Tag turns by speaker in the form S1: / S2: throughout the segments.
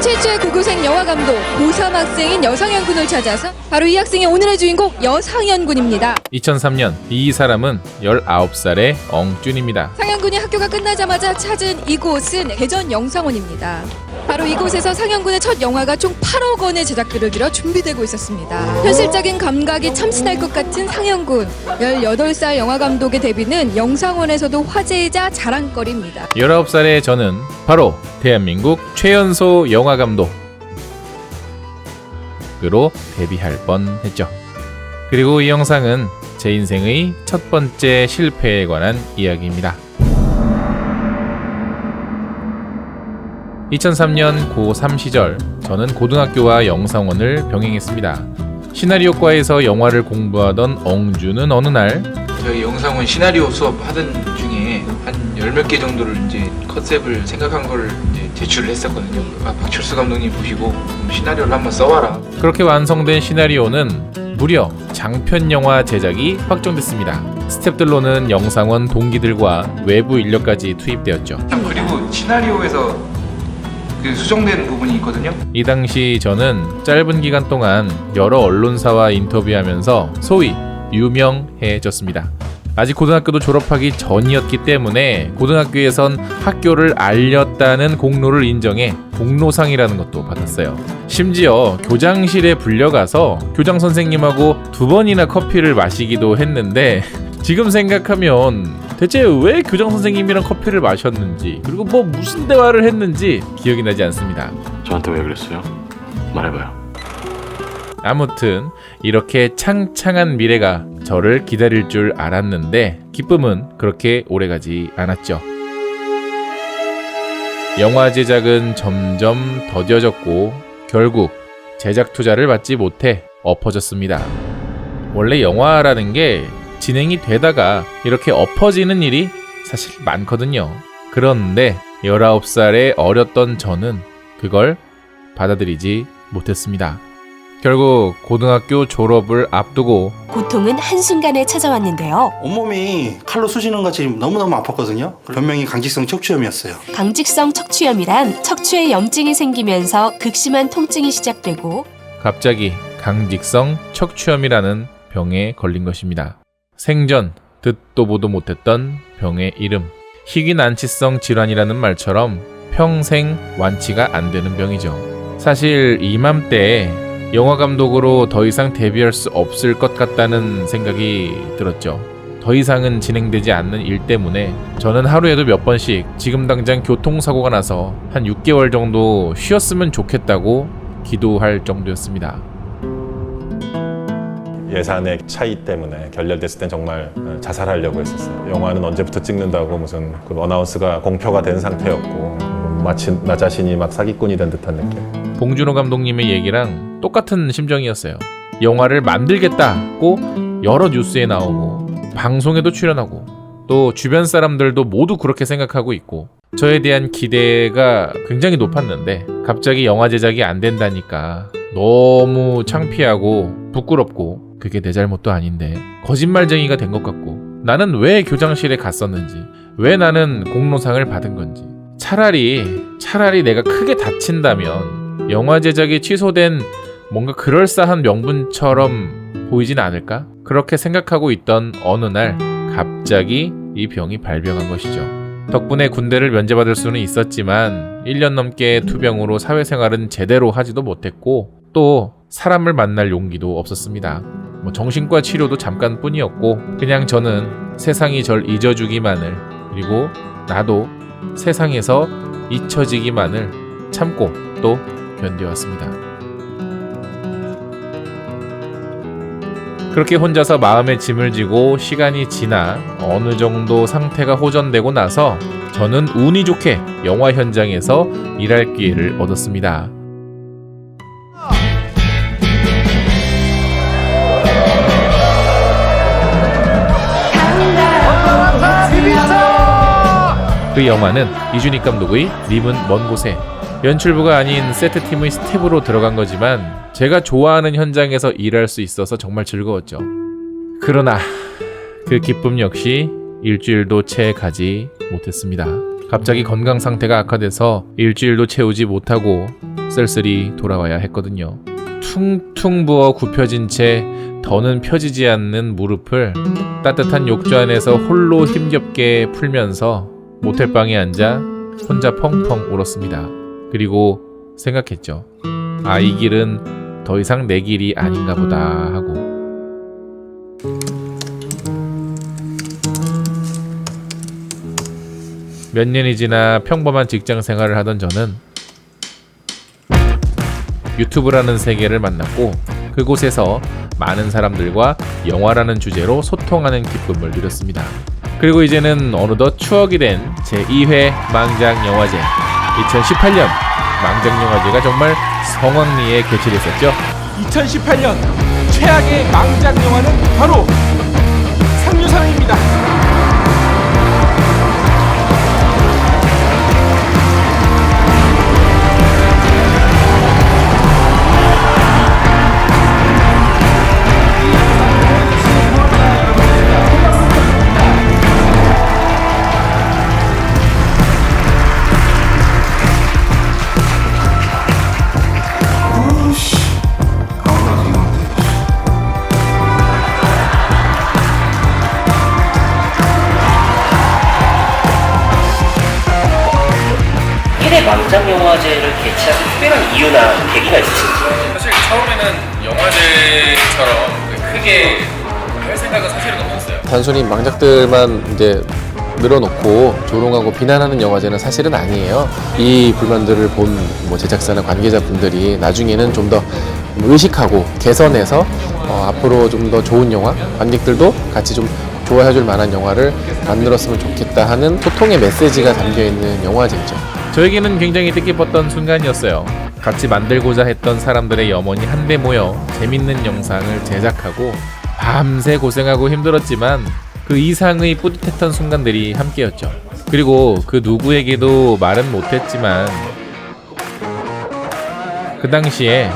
S1: 최초의 고교생 영화감독, 고3 학생인 여상현 군을 찾아서 바로 이 학생의 오늘의 주인공 여상현 군입니다.
S2: 2003년 이 사람은 19살의 엉준입니다.
S1: 상현 군이 학교가 끝나자마자 찾은 이곳은 대전 영상원입니다. 바로 이곳에서 상현 군의 첫 영화가 총 8억 원의 제작비를 들여 준비되고 있었습니다. 현실적인 감각이 참신할 것 같은 상현 군. 18살 영화감독의 데뷔는 영상원에서도 화제이자 자랑거리입니다.
S2: 19살의 저는 바로 대한민국 최연소 영화감독으로 데뷔할 뻔했죠. 그리고 이 영상은 제 인생의 첫 번째 실패에 관한 이야기입니다. 2003년 고3 시절 저는 고등학교와 영상원을 병행했습니다. 시나리오과에서 영화를 공부하던 엉주는 어느 날
S3: 저희 영상원 시나리오 수업 하던 중에 한 10몇 개 정도를 이제 컨셉을 생각한 걸 이제 제출을 했었거든요. 박철수 감독님 보시고 시나리오를 한번 써와라.
S2: 그렇게 완성된 시나리오는 무려 장편 영화 제작이 확정됐습니다. 스태프들로는 영상원 동기들과 외부 인력까지 투입되었죠.
S3: 그리고 시나리오에서 그 수정되는 부분이 있거든요.
S2: 이 당시 저는 짧은 기간 동안 여러 언론사와 인터뷰하면서 소위 유명해졌습니다. 아직 고등학교도 졸업하기 전이었기 때문에 고등학교에선 학교를 알렸다는 공로를 인정해 공로상이라는 것도 받았어요. 심지어 교장실에 불려가서 교장 선생님하고 2번이나 커피를 마시기도 했는데 지금 생각하면 대체 왜 교장 선생님이랑 커피를 마셨는지 그리고 뭐 무슨 대화를 했는지 기억이 나지 않습니다.
S4: 저한테 왜 그랬어요? 말해봐요.
S2: 아무튼 이렇게 창창한 미래가 저를 기다릴 줄 알았는데 기쁨은 그렇게 오래가지 않았죠. 영화 제작은 점점 더뎌졌고 결국 제작 투자를 받지 못해 엎어졌습니다. 원래 영화라는 게 진행이 되다가 이렇게 엎어지는 일이 사실 많거든요. 그런데 19살의 어렸던 저는 그걸 받아들이지 못했습니다. 결국 고등학교 졸업을 앞두고
S5: 고통은 한순간에 찾아왔는데요.
S6: 온몸이 칼로 쑤시는 것이 너무너무 아팠거든요. 변명이 강직성 척추염이었어요.
S5: 강직성 척추염이란 척추에 염증이 생기면서 극심한 통증이 시작되고
S2: 갑자기 강직성 척추염이라는 병에 걸린 것입니다. 생전 듣도 보도 못했던 병의 이름, 희귀난치성 질환이라는 말처럼 평생 완치가 안 되는 병이죠. 사실 이맘때에 영화감독으로 더 이상 데뷔할 수 없을 것 같다는 생각이 들었죠. 더 이상은 진행되지 않는 일 때문에 저는 하루에도 몇 번씩 지금 당장 교통사고가 나서 한 6개월 정도 쉬었으면 좋겠다고 기도할 정도였습니다.
S7: 예산의 차이 때문에 결렬됐을 땐 정말 자살하려고 했었어요. 영화는 언제부터 찍는다고 무슨 그 어나운스가 공표가 된 상태였고 마치 나 자신이 막 사기꾼이 된 듯한 느낌.
S2: 봉준호 감독님의 얘기랑 똑같은 심정이었어요. 영화를 만들겠다고 여러 뉴스에 나오고 방송에도 출연하고 또 주변 사람들도 모두 그렇게 생각하고 있고 저에 대한 기대가 굉장히 높았는데 갑자기 영화 제작이 안 된다니까 너무 창피하고 부끄럽고 그게 내 잘못도 아닌데 거짓말쟁이가 된 것 같고 나는 왜 교장실에 갔었는지 왜 나는 공로상을 받은 건지 차라리 내가 크게 다친다면 영화 제작이 취소된 뭔가 그럴싸한 명분처럼 보이진 않을까? 그렇게 생각하고 있던 어느 날 갑자기 이 병이 발병한 것이죠. 덕분에 군대를 면제받을 수는 있었지만 1년 넘게 투병으로 사회생활은 제대로 하지도 못했고 또 사람을 만날 용기도 없었습니다. 정신과 치료도 잠깐뿐이었고 그냥 저는 세상이 절 잊어주기만을 그리고 나도 세상에서 잊혀지기만을 참고 또 견뎌왔습니다. 그렇게 혼자서 마음의 짐을 지고 시간이 지나 어느 정도 상태가 호전되고 나서 저는 운이 좋게 영화 현장에서 일할 기회를 얻었습니다. 그 영화는 이준익 감독의 님은 먼 곳에 연출부가 아닌 세트팀의 스텝으로 들어간 거지만 제가 좋아하는 현장에서 일할 수 있어서 정말 즐거웠죠. 그러나 그 기쁨 역시 일주일도 채 가지 못했습니다. 갑자기 건강 상태가 악화돼서 일주일도 채우지 못하고 쓸쓸히 돌아와야 했거든요. 퉁퉁 부어 굽혀진 채 더는 펴지지 않는 무릎을 따뜻한 욕조 안에서 홀로 힘겹게 풀면서 모텔방에 앉아 혼자 펑펑 울었습니다. 그리고 생각했죠. 아, 이 길은 더 이상 내 길이 아닌가 보다 하고. 몇 년이 지나 평범한 직장 생활을 하던 저는 유튜브라는 세계를 만났고 그곳에서 많은 사람들과 영화라는 주제로 소통하는 기쁨을 누렸습니다. 그리고 이제는 어느덧 추억이 된 제2회 망작영화제 2018년 망작영화제가 정말 성황리에 개최됐었죠.
S8: 2018년 최악의 망작 영화는 바로 상류사랑입니다.
S9: 망작영화제를 개최한 특별한 이유나 계기가 있으신지?
S2: 사실 처음에는 영화제처럼 크게 할 생각은 사실은 없었어요.
S10: 단순히 망작들만 이제 늘어놓고 조롱하고 비난하는 영화제는 사실은 아니에요. 이 불만들을 본 제작사나 관계자분들이 나중에는 좀 더 의식하고 개선해서 앞으로 좀 더 좋은 영화, 관객들도 같이 좀 좋아해줄 만한 영화를 만들었으면 좋겠다 하는 소통의 메시지가 담겨있는 영화제죠.
S2: 저에게는 굉장히 뜻깊었던 순간이었어요. 같이 만들고자 했던 사람들의 염원이 한데 모여 재밌는 영상을 제작하고 밤새 고생하고 힘들었지만 그 이상의 뿌듯했던 순간들이 함께였죠. 그리고 그 누구에게도 말은 못했지만 그 당시에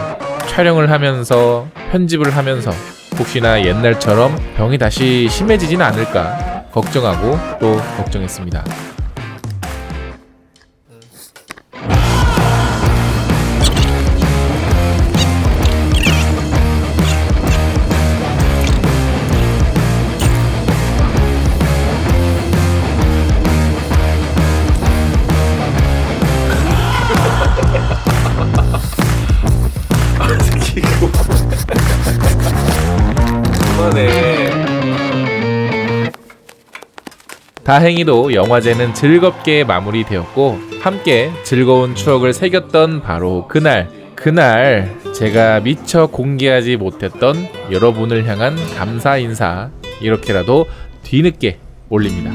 S2: 촬영을 하면서 편집을 하면서 혹시나 옛날처럼 병이 다시 심해지진 않을까 걱정하고 또 걱정했습니다. 다행히도 영화제는 즐겁게 마무리되었고 함께 즐거운 추억을 새겼던 바로 그날 제가 미처 공개하지 못했던 여러분을 향한 감사 인사 이렇게라도 뒤늦게 올립니다.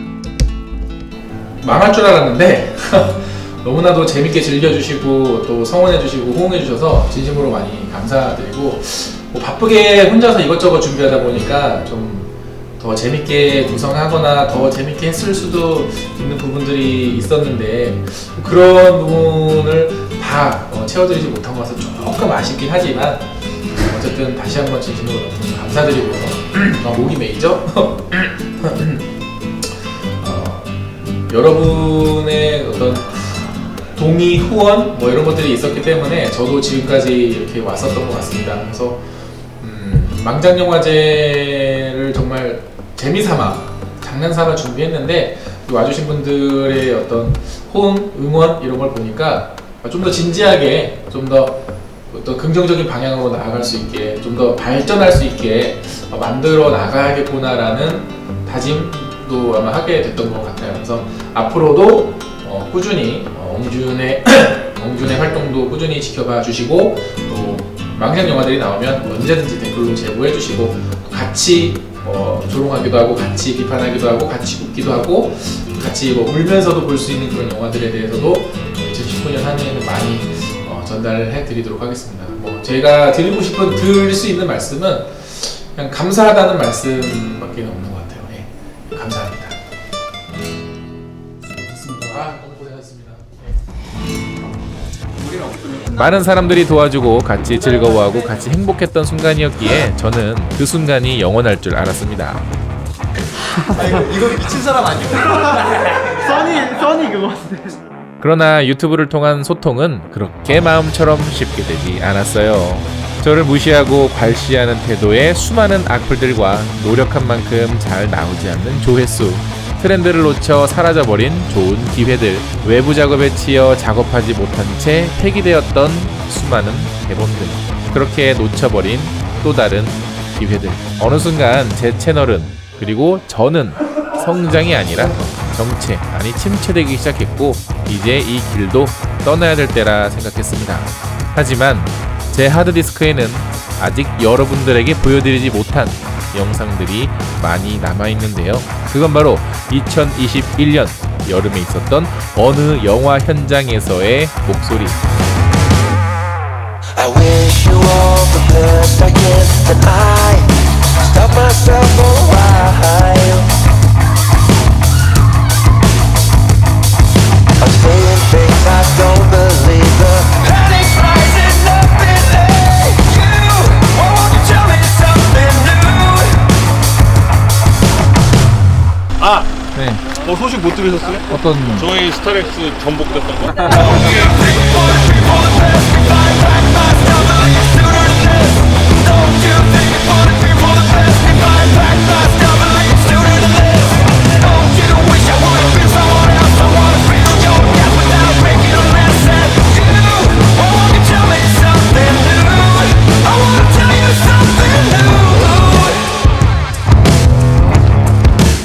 S11: 망할 줄 알았는데 너무나도 재밌게 즐겨주시고 또 성원해주시고 호응해주셔서 진심으로 많이 감사드리고 바쁘게 혼자서 이것저것 준비하다 보니까 좀 더 재밌게 구성하거나 더 재밌게 했을 수도 있는 부분들이 있었는데 그런 부분을 다 채워드리지 못한 것은 조금 아쉽긴 하지만 어쨌든 다시 한번 진심으로 너무 감사드리고요. 목이 메이죠? 여러분의 어떤 동의, 후원 이런 것들이 있었기 때문에 저도 지금까지 이렇게 왔었던 것 같습니다. 그래서 망작영화제를 정말 재미삼아 장난삼아 준비했는데 와주신 분들의 어떤 호응, 응원 이런 걸 보니까 좀 더 진지하게 좀 더 어떤 긍정적인 방향으로 나아갈 수 있게 좀 더 발전할 수 있게 만들어 나가야겠구나라는 다짐도 아마 하게 됐던 것 같아요. 그래서 앞으로도 꾸준히 엉준의 활동도 꾸준히 지켜봐 주시고 또 망작 영화들이 나오면 언제든지 댓글로 제보해 주시고 같이 조롱하기도 하고 같이 비판하기도 하고 같이 웃기도 하고 같이 울면서도 볼 수 있는 그런 영화들에 대해서도 2019년 한 해에는 많이 전달해 드리도록 하겠습니다. 제가 드릴 수 있는 말씀은 그냥 감사하다는 말씀밖에 없는 것 같아요. 네, 감사합니다. 너무 고생하셨습니다.
S2: 많은 사람들이 도와주고 같이 즐거워하고 같이 행복했던 순간이었기에 저는 그 순간이 영원할 줄 알았습니다.
S8: 이거 미친 사람 아니고. 써니 그거.
S2: 그러나 유튜브를 통한 소통은 그렇게 마음처럼 쉽게 되지 않았어요. 저를 무시하고 괄시하는 태도에 수많은 악플들과 노력한 만큼 잘 나오지 않는 조회수, 트렌드를 놓쳐 사라져버린 좋은 기회들, 외부 작업에 치여 작업하지 못한 채 폐기되었던 수많은 대본들, 그렇게 놓쳐버린 또 다른 기회들. 어느 순간 제 채널은, 그리고 저는 성장이 아니라 정체, 아니 침체되기 시작했고 이제 이 길도 떠나야 될 때라 생각했습니다. 하지만 제 하드디스크에는 아직 여러분들에게 보여드리지 못한 영상들이 많이 남아있는데요. 그건 바로 2021년 여름에 있었던 어느 영화 현장에서의 목소리.
S12: I wish you all the best I can, and I stop myself for a while. I'm saying things I don't believe. The panic's rising up in you. Won't you tell me something new?
S8: 아,
S2: 네.
S8: 소식 못 들으셨어요?
S2: 어떤
S8: 저희 스타렉스 전복됐던 거.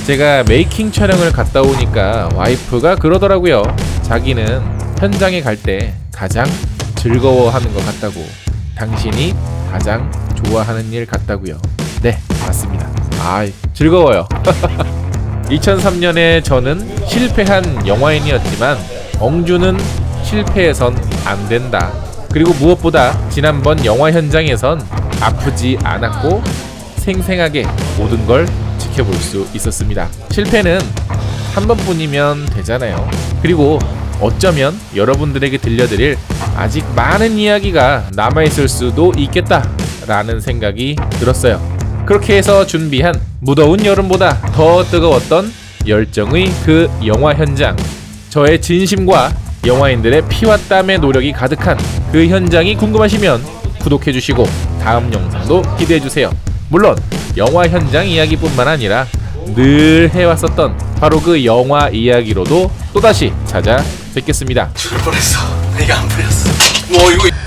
S2: 제가 메이킹 촬영을 갔다 오니까 와이프가 그러더라고요. 자기는 현장에 갈 때 가장 즐거워하는 것 같다고. 당신이 가장 좋아하는 일 같다고요. 네, 맞습니다. 즐거워요. 2003년에 저는 실패한 영화인이었지만 엉주는 실패해선 안 된다. 그리고 무엇보다 지난번 영화 현장에선 아프지 않았고 생생하게 모든 걸 지켜볼 수 있었습니다. 실패는 한 번뿐이면 되잖아요. 그리고 어쩌면 여러분들에게 들려드릴 아직 많은 이야기가 남아있을 수도 있겠다라는 생각이 들었어요. 그렇게 해서 준비한 무더운 여름보다 더 뜨거웠던 열정의 그 영화 현장, 저의 진심과 영화인들의 피와 땀의 노력이 가득한 그 현장이 궁금하시면 구독해주시고 다음 영상도 기대해주세요. 물론 영화 현장 이야기뿐만 아니라 늘 해왔었던 바로 그 영화 이야기로도 또다시 찾아뵙겠습니다.
S8: 죽을 뻔했어. 내가 안 풀렸어.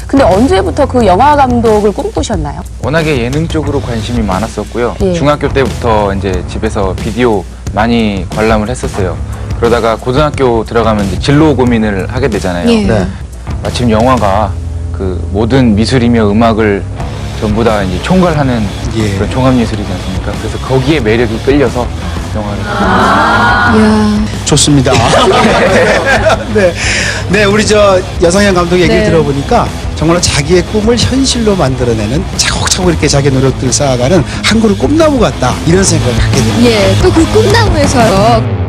S13: 근데 언제부터 그 영화 감독을 꿈꾸셨나요?
S3: 워낙에 예능 쪽으로 관심이 많았었고요.
S13: 예.
S3: 중학교 때부터 이제 집에서 비디오 많이 관람을 했었어요. 그러다가 고등학교 들어가면 이제 진로 고민을 하게 되잖아요.
S13: 예. 네.
S3: 마침 영화가 그 모든 미술이며 음악을 전부 다 이제 총괄하는 그런 종합예술이지 않습니까? 그래서 거기에 매력이 끌려서 영화를
S14: 좋습니다. 네, 우리 저 여성현 감독 얘기를 들어보니까 정말 자기의 꿈을 현실로 만들어내는 차곡차곡 이렇게 자기 노력들을 쌓아가는 한 그루 꿈나무 같다 이런 생각을 갖게 됩니다.
S1: 또 그 꿈나무에서요.